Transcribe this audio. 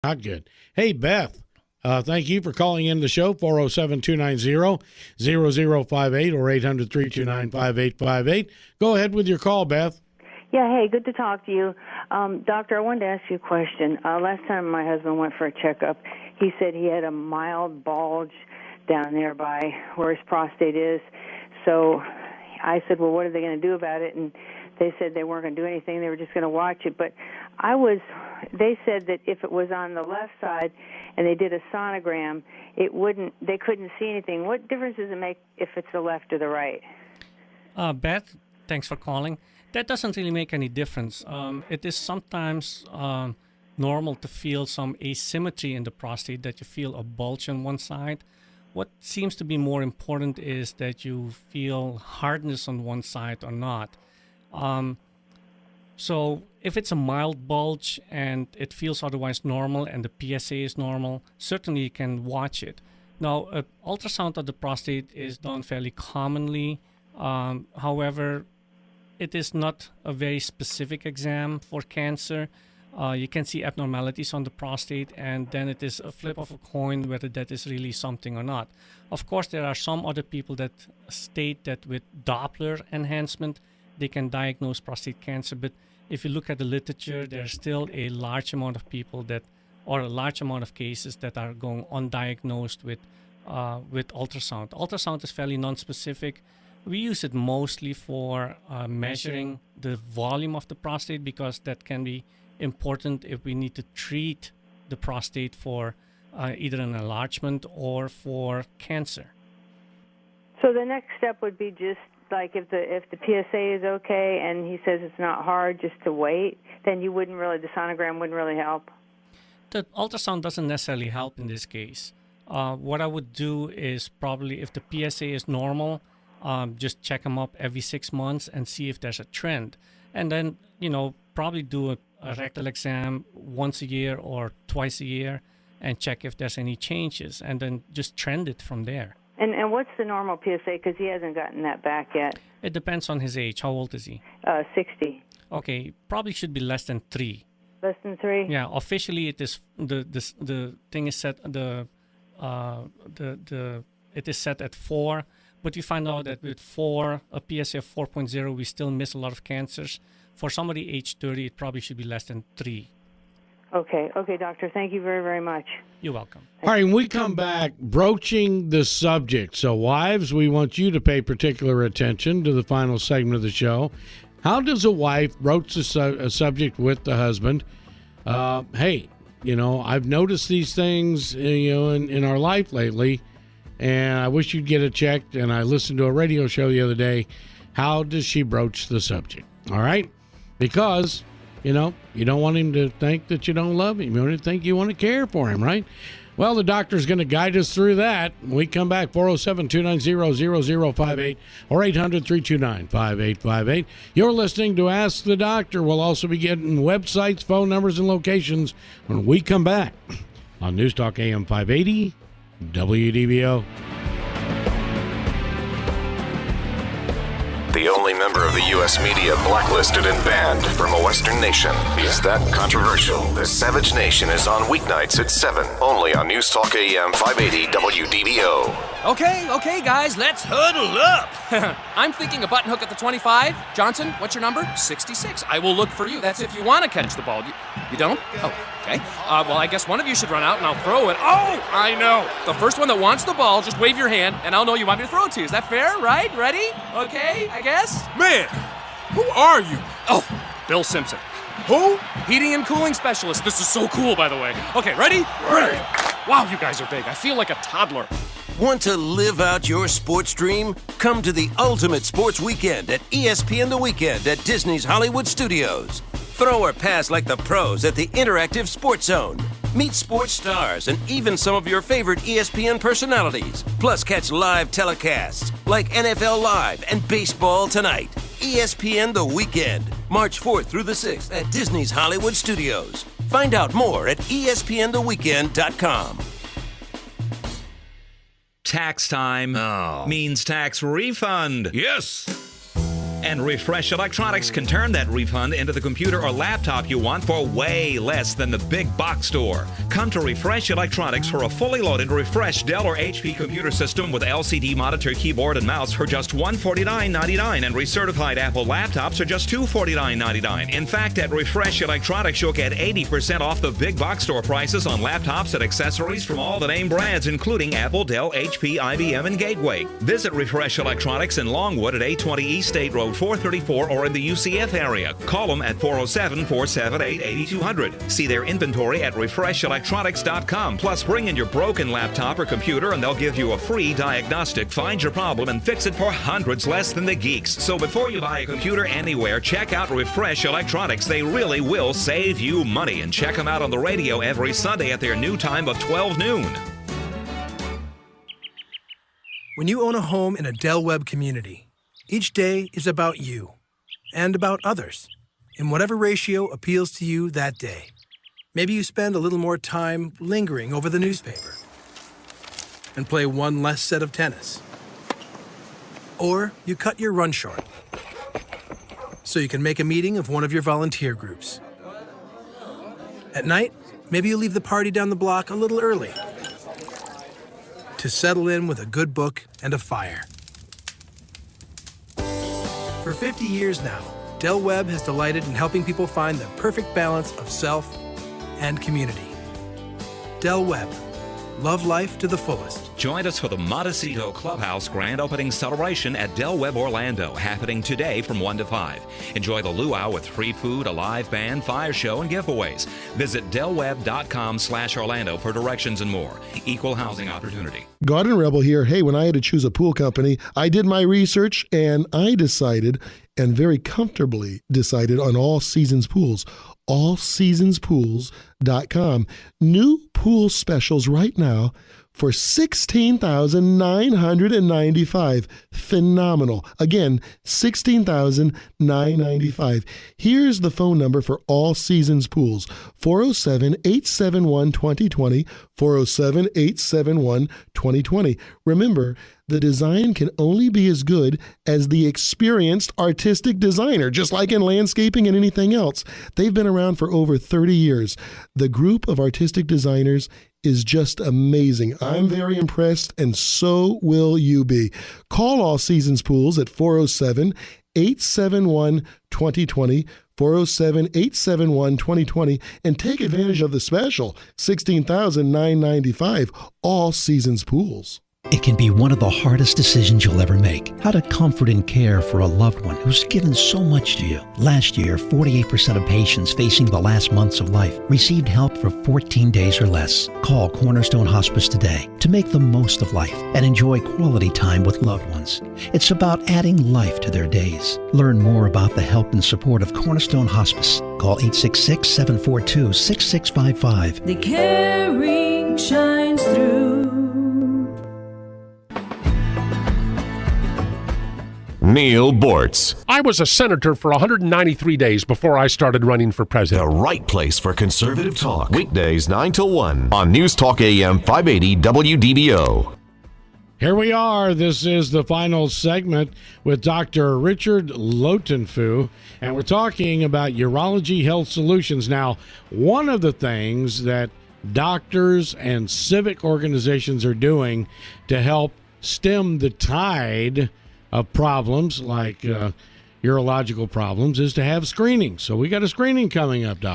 Not good. Hey, Beth, thank you for calling in the show, 407-290-0058 or 800-329-5858. Go ahead with your call, Beth. Yeah, hey, good to talk to you. Doctor, I wanted to ask you a question. Last time my husband went for a checkup, he said he had a mild bulge down there by where his prostate is. So I said, well, what are they going to do about it? And they said they weren't going to do anything. They were just going to watch it. But they said that if it was on the left side and they did a sonogram, they couldn't see anything. What difference does it make if it's the left or the right? Beth, thanks for calling. That doesn't really make any difference. It is sometimes normal to feel some asymmetry in the prostate, that you feel a bulge on one side. What seems to be more important is that you feel hardness on one side or not. So if it's a mild bulge and it feels otherwise normal and the PSA is normal, certainly you can watch it. Now, an ultrasound of the prostate is done fairly commonly. However, it is not a very specific exam for cancer. You can see abnormalities on the prostate, and then it is a flip of a coin whether that is really something or not. Of course, there are some other people that state that with Doppler enhancement, they can diagnose prostate cancer. But if you look at the literature, there's still a large amount of people or a large amount of cases that are going undiagnosed with ultrasound. Ultrasound is fairly nonspecific. We use it mostly for measuring the volume of the prostate, because that can be important if we need to treat the prostate for either an enlargement or for cancer. So the next step would be just like if the PSA is okay and he says it's not hard, just to wait, then the sonogram wouldn't really help? The ultrasound doesn't necessarily help in this case. What I would do is probably, if the PSA is normal, just check them up every 6 months and see if there's a trend. And then, probably do a rectal exam once a year or twice a year and check if there's any changes, and then just trend it from there. And what's the normal PSA? Because he hasn't gotten that back yet. It depends on his age. How old is he? 60. Okay, probably should be less than 3. Less than 3? Yeah, officially it is the thing is set it is set at 4. But we find out that with a PSA of 4.0, we still miss a lot of cancers. For somebody age 30, it probably should be less than 3. Okay, doctor. Thank you very, very much. You're welcome. All right, when we come back, broaching the subject. So, wives, we want you to pay particular attention to the final segment of the show. How does a wife broach a subject with the husband? Hey, I've noticed these things, in our life lately, and I wish you'd get it checked. And I listened to a radio show the other day. How does she broach the subject? All right? Because, you don't want him to think that you don't love him. You want to think you want to care for him, right? Well, the doctor's going to guide us through that. When we come back, 407-290-0058 or 800-329-5858. You're listening to Ask the Doctor. We'll also be getting websites, phone numbers, and locations when we come back on News Talk AM 580. WDBO. The only member of the U.S. media blacklisted and banned from a Western nation is that controversial. The Savage Nation is on weeknights at 7, only on News Talk AM 580 WDBO. Okay, guys, let's huddle up. I'm thinking a button hook at the 25. Johnson, what's your number? 66. I will look for you. That's if you want to catch the ball. You don't? Oh, okay. Well, I guess one of you should run out and I'll throw it. Oh, I know. The first one that wants the ball, just wave your hand and I'll know you want me to throw it to. Is that fair? Right? Ready? Okay, I guess? Man, who are you? Oh, Bill Simpson. Who? Heating and cooling specialist. This is so cool, by the way. Okay, ready? Ready. Wow, you guys are big. I feel like a toddler. Want to live out your sports dream? Come to the ultimate sports weekend at ESPN The Weekend at Disney's Hollywood Studios. Throw or pass like the pros at the Interactive Sports Zone. Meet sports stars and even some of your favorite ESPN personalities. Plus catch live telecasts like NFL Live and Baseball Tonight. ESPN The Weekend, March 4th through the 6th at Disney's Hollywood Studios. Find out more at espntheweekend.com. Tax time means tax refund. Yes. And Refresh Electronics can turn that refund into the computer or laptop you want for way less than the big box store. Come to Refresh Electronics for a fully loaded Refresh Dell or HP computer system with LCD monitor, keyboard, and mouse for just $149.99, and recertified Apple laptops are just $249.99. In fact, at Refresh Electronics, you'll get 80% off the big box store prices on laptops and accessories from all the name brands, including Apple, Dell, HP, IBM, and Gateway. Visit Refresh Electronics in Longwood at 820 East State Road 434 or in the UCF area. Call them at 407-478-8200. See their inventory at refreshelectronics.com. Plus, bring in your broken laptop or computer and they'll give you a free diagnostic, find your problem, and fix it for hundreds less than the geeks. So before you buy a computer anywhere, check out Refresh Electronics. They really will save you money. And check them out on the radio every Sunday at their new time of 12 noon. When you own a home in a Del Webb community, each day is about you and about others in whatever ratio appeals to you that day. Maybe you spend a little more time lingering over the newspaper and play one less set of tennis. Or you cut your run short so you can make a meeting of one of your volunteer groups. At night, maybe you leave the party down the block a little early to settle in with a good book and a fire. For 50 years now, Del Webb has delighted in helping people find the perfect balance of self and community. Del Webb. Love life to the fullest. Join us for the Montecito Clubhouse Grand Opening Celebration at Del Webb Orlando, happening today from 1 to 5. Enjoy the luau with free food, a live band, fire show, and giveaways. Visit delwebb.com/Orlando for directions and more. Equal housing opportunity. Garden Rebel here. Hey, when I had to choose a pool company, I did my research and I decided, and very comfortably decided, on All Seasons Pools. AllSeasonsPools.com. New pool specials right now for $16,995. Phenomenal. Again, $16,995. Here's the phone number for All Seasons Pools. 407-871-2020. 407-871-2020. Remember, the design can only be as good as the experienced artistic designer, just like in landscaping and anything else. They've been around for over 30 years. The group of artistic designers is just amazing. I'm very impressed, and so will you be. Call All Seasons Pools at 407-871-2020, 407-871-2020, and take advantage of the special, $16,995, All Seasons Pools. It can be one of the hardest decisions you'll ever make. How to comfort and care for a loved one who's given so much to you. Last year, 48% of patients facing the last months of life received help for 14 days or less. Call Cornerstone Hospice today to make the most of life and enjoy quality time with loved ones. It's about adding life to their days. Learn more about the help and support of Cornerstone Hospice. Call 866-742-6655. The caring shines through. Neil Bortz. I was a senator for 193 days before I started running for president. The right place for conservative talk. Weekdays 9 till 1 on News Talk AM 580 WDBO. Here we are. This is the final segment with Dr. Richard Lotenfoe, and we're talking about urology health solutions. Now, one of the things that doctors and civic organizations are doing to help stem the tide of problems like urological problems is to have screening. So we got a screening coming up, Doc.